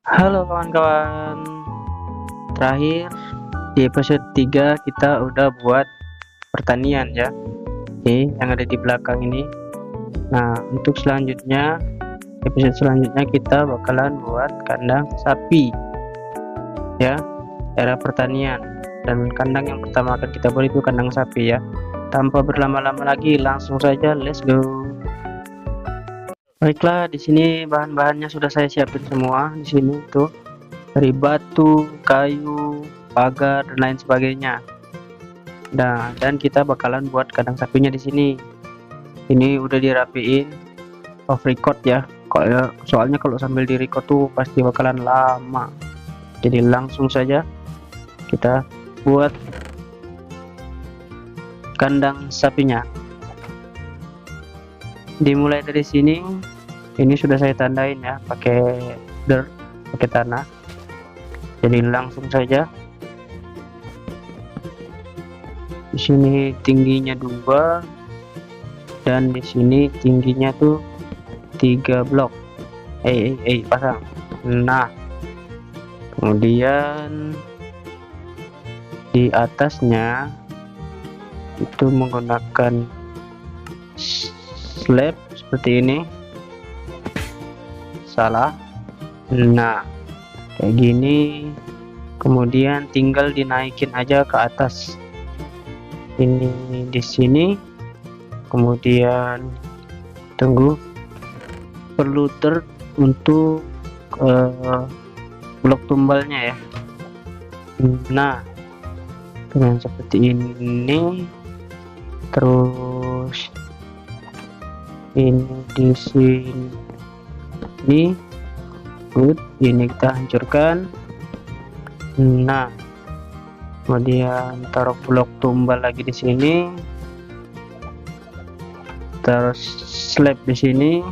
Halo kawan-kawan, terakhir di episode 3 kita udah buat pertanian ya. Ini yang ada di belakang ini. Nah, untuk selanjutnya, episode selanjutnya kita bakalan buat kandang sapi ya, era pertanian. Dan kandang yang pertama akan kita buat itu kandang sapi ya. Tanpa berlama-lama lagi, langsung saja let's go. Baiklah, di sini bahan-bahannya sudah saya siapin semua. Di sini tuh dari batu, kayu, pagar dan lain sebagainya. Nah, dan kita bakalan buat kandang sapinya di sini. Ini udah dirapiin off record ya. Soalnya kalau sambil di record tuh pasti bakalan lama. Jadi langsung saja kita buat kandang sapinya. Dimulai dari sini. Ini sudah saya tandain ya, pakai dirt, pakai tanah. Jadi langsung saja. Di sini tingginya 2 dan di sini tingginya tuh 3 blok. Pasang. Nah, kemudian di atasnya itu menggunakan slab seperti ini. Salah. Nah, kayak gini, kemudian tinggal dinaikin aja ke atas. Ini di sini, kemudian tunggu, perlu dirt untuk blok tumbalnya ya. Nah, dengan seperti ini, terus ini di sini good, ini kita hancurkan. Nah, kemudian taruh blok tumbal lagi di sini, terus slab di sini,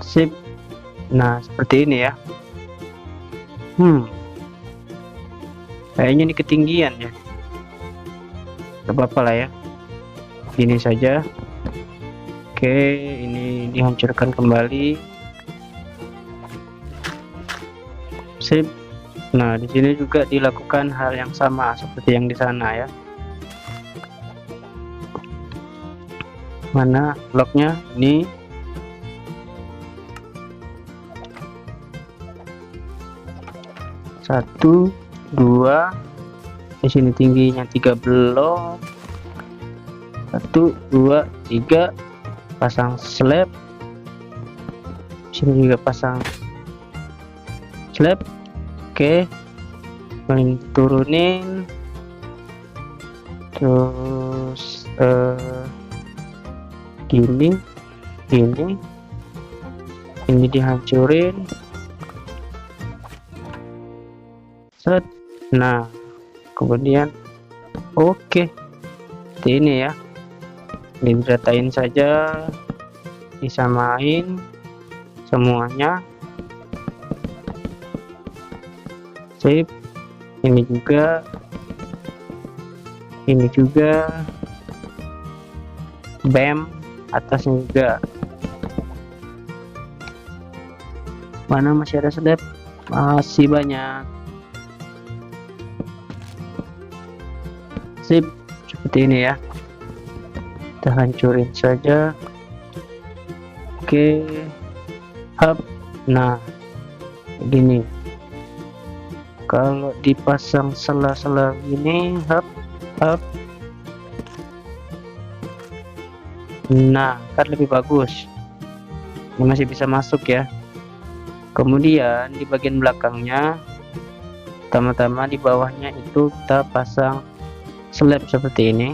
sip. Nah, seperti ini ya. Kayaknya ini ketinggian ya, gak apa-apa lah ya, gini saja. Oke, ini dihancurkan kembali. Sip. Nah, di sini juga dilakukan hal yang sama seperti yang di sana ya. Mana bloknya? Ini. Satu, 2. Di sini tingginya 3 blok. 1, 2, 3. Pasang slab. Sini juga pasang slab. Oke, main turunin, terus gini ini dihancurin, set. Nah, kemudian oke, seperti ini ya. Diratain saja, disamain semuanya. Sip. Ini juga bam, atasnya juga. Mana masih ada slab? Masih banyak. Sip, seperti ini ya. Kita hancurin saja. Oke, hap. Nah, begini. Kalau dipasang sela-sela gini, hap. Nah, kan lebih bagus. Ini masih bisa masuk ya. Kemudian di bagian belakangnya, pertama-tama di bawahnya itu kita pasang slab seperti ini.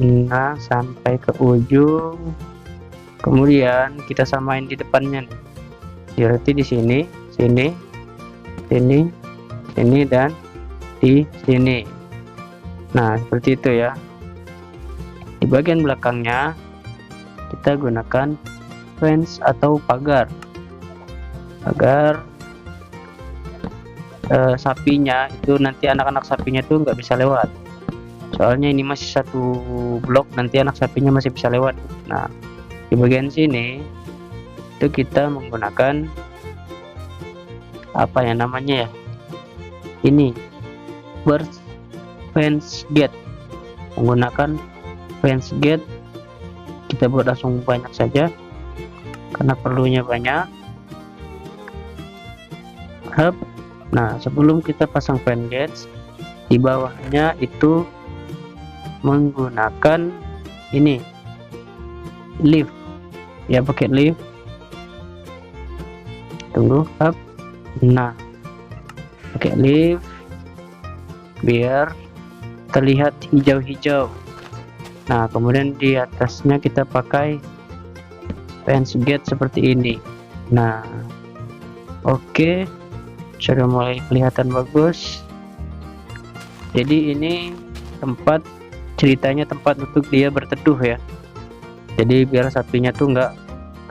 Nah, sampai ke ujung. Kemudian kita samain di depannya nih. Berarti di sini, sini, dan di sini. Nah, seperti itu ya. Di bagian belakangnya kita gunakan fence atau pagar agar sapinya itu nanti anak-anak sapinya tuh nggak bisa lewat. soalnya ini masih satu blok, nanti anak sapinya masih bisa lewat. Nah, di bagian sini itu kita menggunakan apa ya namanya ya, ini burst fence gate. Menggunakan fence gate kita buat langsung banyak saja karena perlunya banyak. Nah, sebelum kita pasang fence gate, di bawahnya itu menggunakan ini lift ya, pakai lift. Tunggu, nah pakai lift biar terlihat hijau-hijau. Nah, kemudian di atasnya kita pakai fence gate seperti ini. Nah, oke, sudah mulai kelihatan bagus. Jadi ini tempat, ceritanya tempat untuk dia berteduh ya, jadi biar sapinya tuh nggak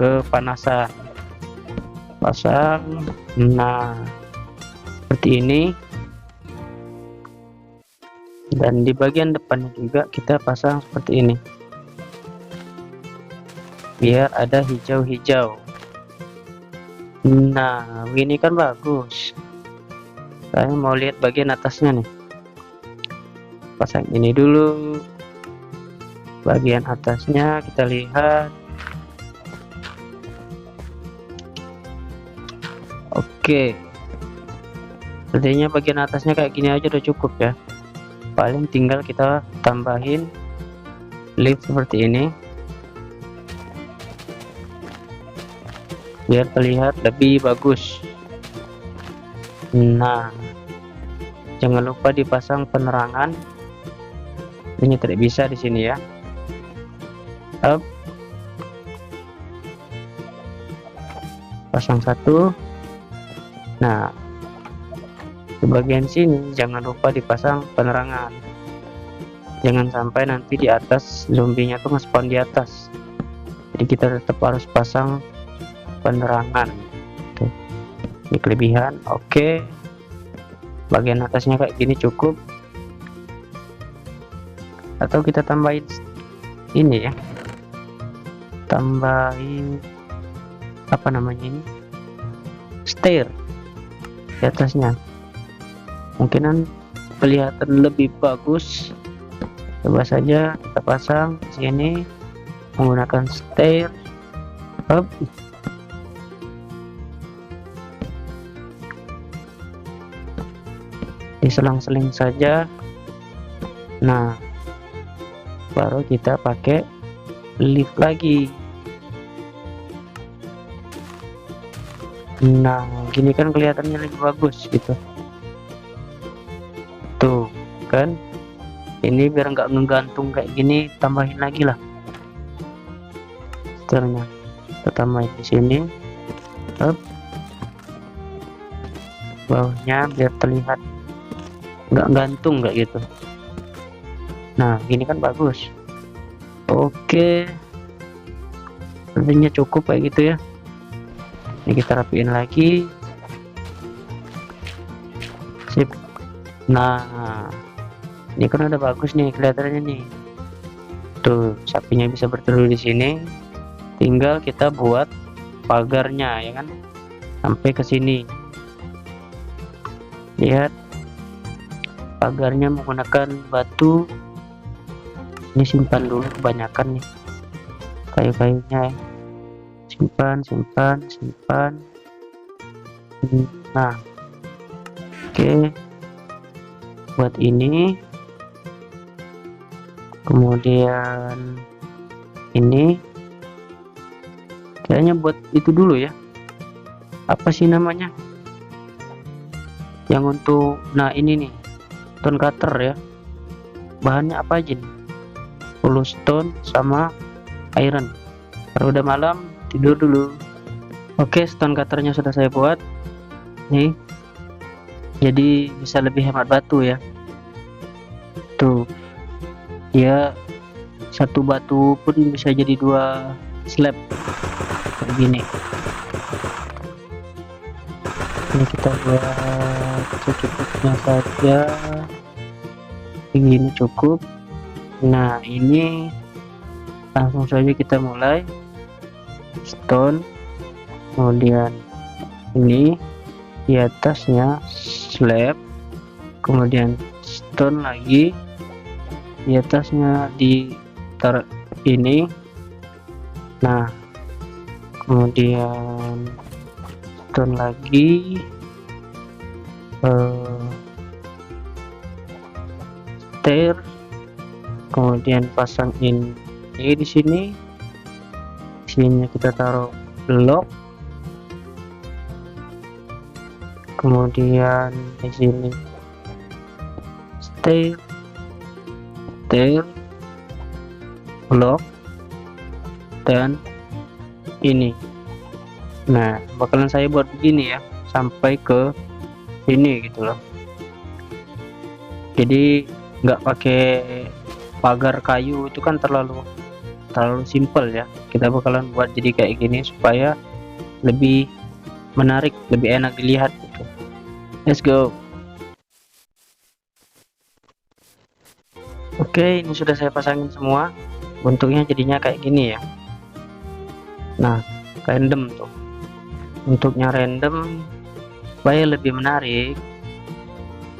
kepanasan. Pasang, nah seperti ini. Dan di bagian depannya juga kita pasang seperti ini biar ada hijau-hijau. Nah, ini kan bagus. Saya mau lihat bagian atasnya nih. Pasang ini dulu, bagian atasnya kita lihat. Oke, sepertinya bagian atasnya kayak gini aja udah cukup ya. Paling tinggal kita tambahin lift seperti ini biar terlihat lebih bagus. Nah, jangan lupa dipasang penerangan. Ini tidak bisa di sini ya. Pasang satu. Nah, di bagian sini jangan lupa dipasang penerangan. Jangan sampai nanti di atas zombinya tuh nge-spawn di atas. Jadi kita tetap harus pasang penerangan. Tuh, ini kelebihan. Oke, bagian atasnya kayak gini cukup. Atau kita tambahin ini ya, tambahin apa namanya ini, stair di atasnya, mungkinan kelihatan lebih bagus. Coba saja kita pasang sini menggunakan stair. Diselang-seling saja. Nah, baru kita pakai lift lagi. Nah, gini kan kelihatannya lebih bagus gitu. Tuh kan, ini biar nggak ngegantung kayak gini, tambahin lagi lah setelahnya. Kita tambahin di sini, bawahnya biar terlihat nggak gantung kayak gitu. Nah, gini kan bagus. Oke, sepertinya cukup kayak gitu ya. Ini kita rapiin lagi. Sip. Nah, ini kan udah bagus nih kelihatannya nih. Tuh, sapinya bisa berteduh di sini. Tinggal kita buat pagarnya ya kan, sampai ke sini. Lihat, pagarnya menggunakan batu. Ini simpan dulu, kebanyakan nih kayu-kayunya ya. Simpan. Nah, oke, buat ini, kemudian ini kayaknya buat itu dulu ya, apa sih namanya yang untuk, nah ini nih stone cutter ya. Bahannya apa aja nih? Full stone sama iron. Kalau udah malam tidur dulu. Oke, stone cutternya sudah saya buat nih, jadi bisa lebih hemat batu ya. Tuh ya, satu batu pun bisa jadi 2 slab kayak gini. Ini kita buat secukupnya saja. Begini cukup. Nah, ini langsung saja kita mulai. Stone, kemudian ini di atasnya slab, kemudian stone lagi, di atasnya ditaruh ini. Nah, kemudian stone lagi, stair, kemudian pasang ini di sini. Sini kita taruh blok, kemudian di sini stair, blok, dan ini. Nah, bakalan saya buat begini ya sampai ke ini gitu loh. Jadi nggak pakai pagar kayu, itu kan terlalu simple ya. Kita bakalan buat jadi kayak gini supaya lebih menarik, lebih enak dilihat gitu. Let's go. Oke, ini sudah saya pasangin semua. Bentuknya jadinya kayak gini ya. Nah, random tuh. Bentuknya random supaya lebih menarik.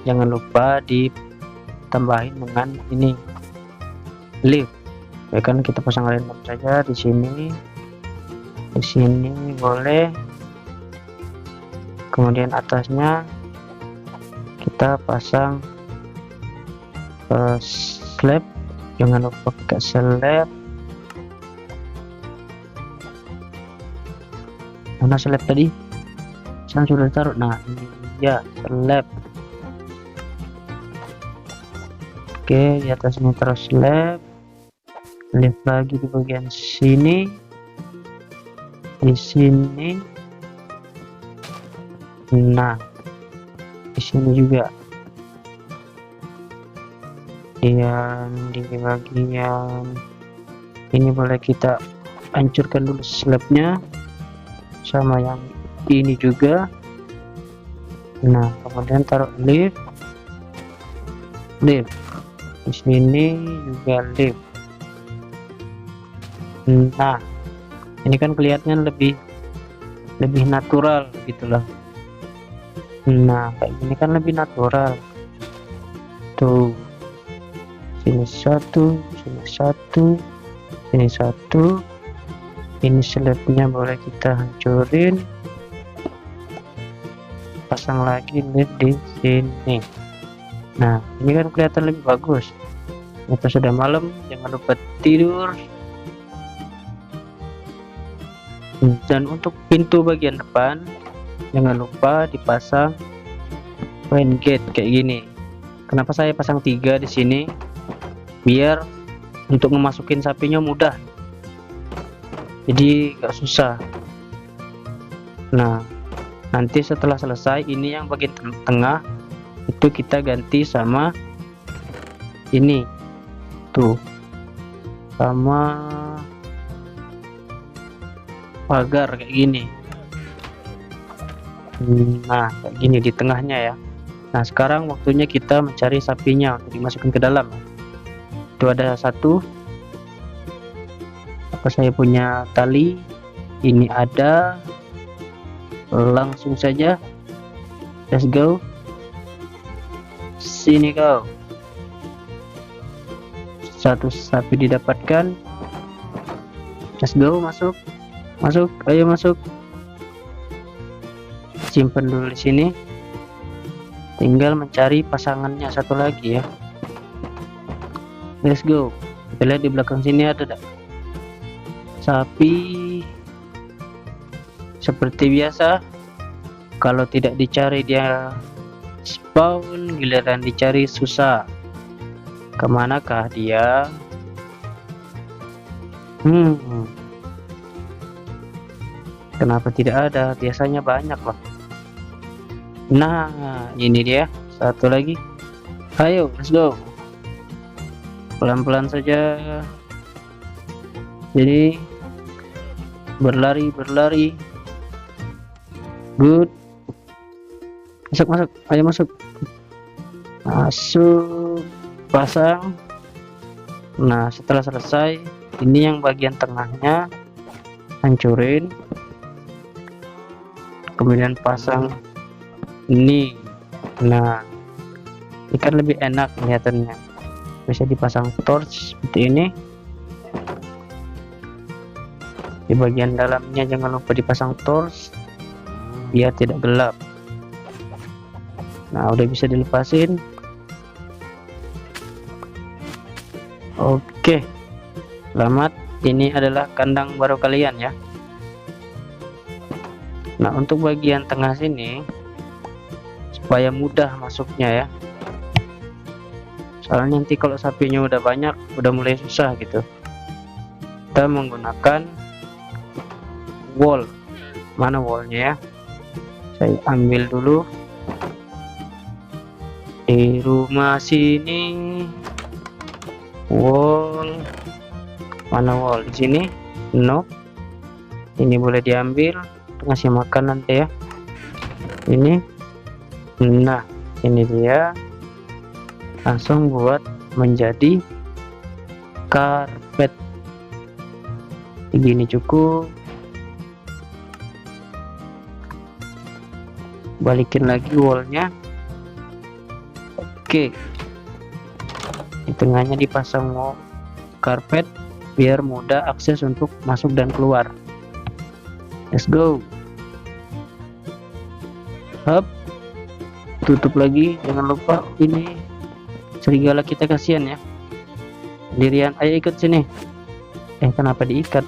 Jangan lupa ditambahin dengan ini leaf. Ya kan, kita pasang random saja di sini boleh. Kemudian atasnya kita pasang slab, jangan lupa pakai slab. Mana slab tadi? Saya sudah taruh. Nah, ini ya slab. Oke, di atasnya terus slab. Lift lagi di bagian sini, di sini. Nah, di sini juga. Dan di bagian ini boleh kita hancurkan dulu slabnya, sama yang ini juga. Nah, kemudian taruh lift di sini juga lift. Nah, ini kan kelihatannya lebih natural gitu loh. Nah, kayak gini kan lebih natural tuh. Sini satu, sini satu, sini satu. Ini slabnya boleh kita hancurin, pasang lagi lift di sini. Nah, ini kan kelihatan lebih bagus. Itu sudah malam, jangan lupa tidur. Dan untuk pintu bagian depan jangan lupa dipasang rain gate kayak gini. Kenapa saya pasang 3 di sini? Biar untuk memasukin sapinya mudah, jadi gak susah. Nah, nanti setelah selesai ini yang bagian tengah itu kita ganti sama ini tuh, sama pagar kayak gini. Nah, kayak gini di tengahnya ya. Nah, sekarang waktunya kita mencari sapinya untuk dimasukin ke dalam. Itu ada satu. Apa saya punya tali? Ini ada. Langsung saja. Let's go. Sini kau. Satu sapi didapatkan. Let's go, masuk. Masuk, ayo masuk. Simpan dulu di sini. Tinggal mencari pasangannya satu lagi ya. Let's go. Kita lihat di belakang sini ada tak? Sapi. Seperti biasa, kalau tidak dicari dia spawn, giliran dicari susah. Kemanakah dia? Kenapa tidak ada? Biasanya banyak loh. Nah, ini dia. Satu lagi. Ayo, let's go. Pelan-pelan saja. Jadi berlari. Good. Masuk. Ayo masuk. Masuk. pasang. Nah, setelah selesai, ini yang bagian tengahnya hancurin, kemudian pasang ini. Nah, ini kan lebih enak kelihatannya, bisa dipasang torch seperti ini. Di bagian dalamnya jangan lupa dipasang torch biar tidak gelap. Nah, udah bisa dilepasin. Oke, selamat. Ini adalah kandang baru kalian ya. Nah, untuk bagian tengah sini supaya mudah masuknya ya, soalnya nanti kalau sapinya udah banyak udah mulai susah gitu, kita menggunakan wall. Mana wallnya ya, saya ambil dulu di rumah sini. Wall mana, wall di sini? No, ini boleh diambil untuk ngasih makan nanti ya. Ini, nah ini dia, langsung buat menjadi karpet. Begini cukup. Balikin lagi wallnya. Oke, di tengahnya dipasang karpet biar mudah akses untuk masuk dan keluar. Let's go. Hop, tutup lagi. Jangan lupa, ini serigala kita kasihan ya, sendirian. Ayo ikut sini. Kenapa diikat?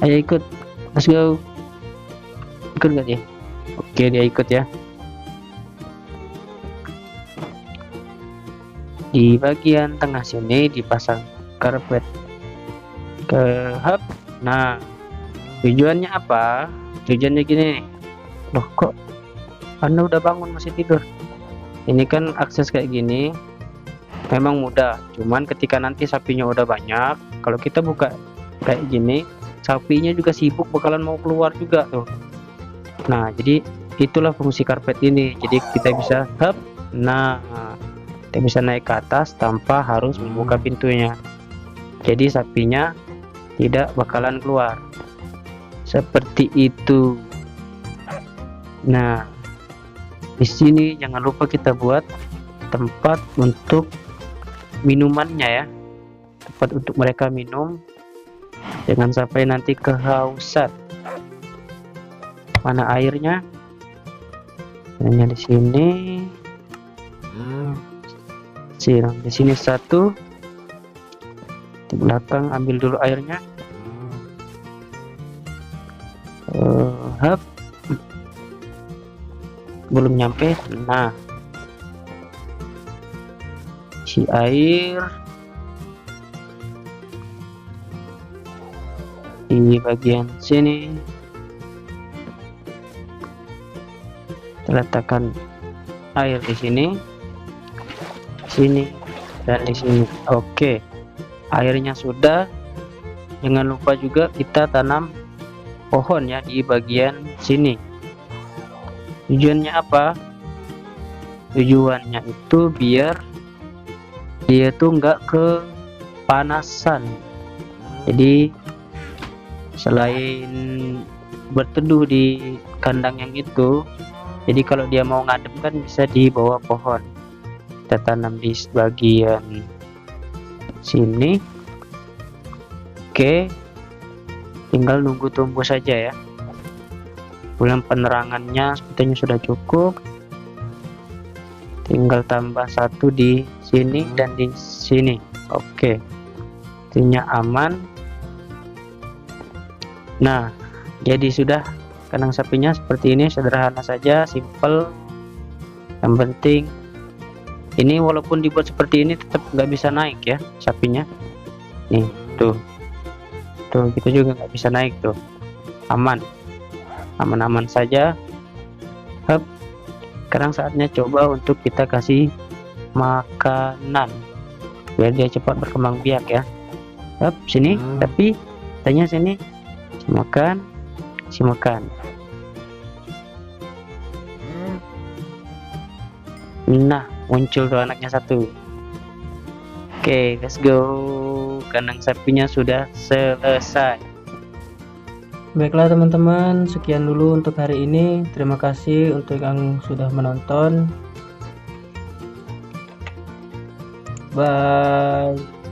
Ayo ikut, let's go. Ikut gak dia? Oke, dia ikut ya. Di bagian tengah sini dipasang karpet ke hub. Nah, tujuannya apa? Tujuannya gini. Loh, kok Anda udah bangun masih tidur? Ini kan akses kayak gini memang mudah, cuman ketika nanti sapinya udah banyak, kalau kita buka kayak gini, sapinya juga sibuk, bakalan mau keluar juga tuh. Nah, jadi itulah fungsi karpet ini. Jadi kita bisa hub. Nah, kita bisa naik ke atas tanpa harus membuka pintunya, jadi sapinya tidak bakalan keluar seperti itu. Nah, di sini jangan lupa kita buat tempat untuk minumannya ya, tempat untuk mereka minum, jangan sampai nanti kehausan. Mana airnya? Hanya di sini. Di sini satu, di belakang ambil dulu airnya. Hap, belum nyampe. Nah, isi air di bagian sini. Kita letakkan air di sini, dan di sini. Oke, airnya sudah. Jangan lupa juga kita tanam pohon ya di bagian sini. Tujuannya apa? Tujuannya itu biar dia tuh nggak kepanasan. Jadi selain berteduh di kandang yang itu, jadi kalau dia mau ngadem kan bisa di bawah pohon. Kita tanam di bagian sini. Oke, tinggal nunggu tumbuh saja ya. Kemudian penerangannya sepertinya sudah cukup, tinggal tambah satu di sini dan di sini. Oke, artinya aman. Nah, jadi sudah kandang sapinya seperti ini, sederhana saja, simple. Yang penting ini walaupun dibuat seperti ini tetap nggak bisa naik ya sapinya. Nih tuh kita juga nggak bisa naik tuh. Aman saja. Hup. Sekarang saatnya coba untuk kita kasih makanan biar dia cepat berkembang biak ya. Hup, sini. Tapi tanya sini, si makan. Nah, muncul tuh anaknya satu. Oke, let's go. Kandang sapinya sudah selesai. Baiklah teman-teman, sekian dulu untuk hari ini. Terima kasih untuk yang sudah menonton. Bye.